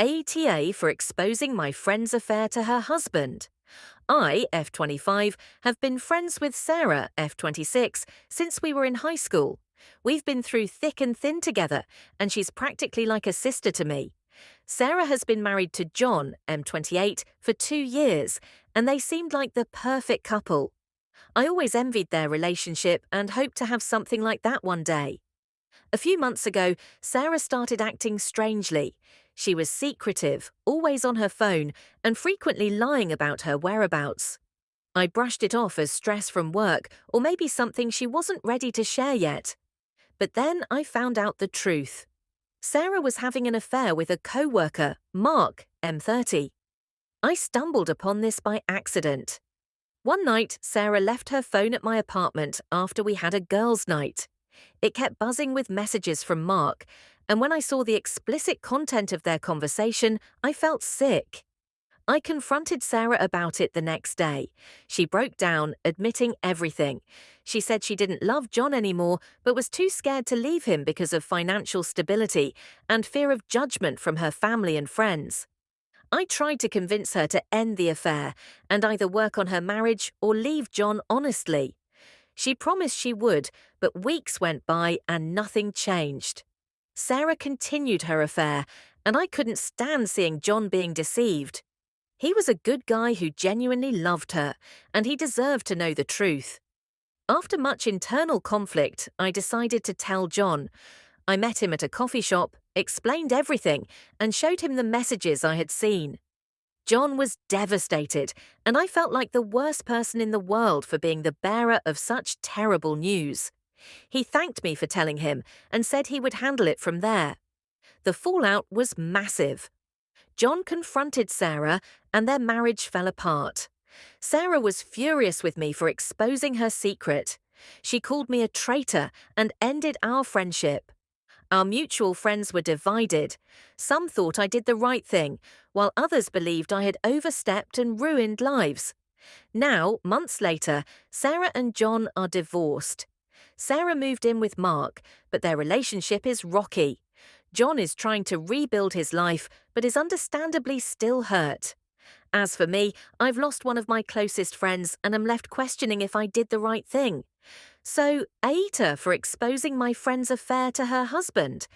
ATA for exposing my friend's affair to her husband. I, F25, have been friends with Sarah, F26, since we were in high school. We've been through thick and thin together, and she's practically like a sister to me. Sarah has been married to John, M28, for 2 years, and they seemed like the perfect couple. I always envied their relationship and hoped to have something like that one day. A few months ago, Sarah started acting strangely. She was secretive, always on her phone, and frequently lying about her whereabouts. I brushed it off as stress from work or maybe something she wasn't ready to share yet. But then I found out the truth. Sarah was having an affair with a co-worker, Mark, M30. I stumbled upon this by accident. One night, Sarah left her phone at my apartment after we had a girls' night. It kept buzzing with messages from Mark, and when I saw the explicit content of their conversation, I felt sick. I confronted Sarah about it the next day. She broke down, admitting everything. She said she didn't love John anymore, but was too scared to leave him because of financial stability and fear of judgment from her family and friends. I tried to convince her to end the affair and either work on her marriage or leave John honestly. She promised she would, but weeks went by and nothing changed. Sarah continued her affair, and I couldn't stand seeing John being deceived. He was a good guy who genuinely loved her, and he deserved to know the truth. After much internal conflict, I decided to tell John. I met him at a coffee shop, explained everything, and showed him the messages I had seen. John was devastated, and I felt like the worst person in the world for being the bearer of such terrible news. He thanked me for telling him and said he would handle it from there. The fallout was massive. John confronted Sarah, and their marriage fell apart. Sarah was furious with me for exposing her secret. She called me a traitor and ended our friendship. Our mutual friends were divided. Some thought I did the right thing, while others believed I had overstepped and ruined lives. Now, months later, Sarah and John are divorced. Sarah moved in with Mark, but their relationship is rocky. John is trying to rebuild his life, but is understandably still hurt. As for me, I've lost one of my closest friends and am left questioning if I did the right thing. So, AITA for exposing my friend's affair to her husband.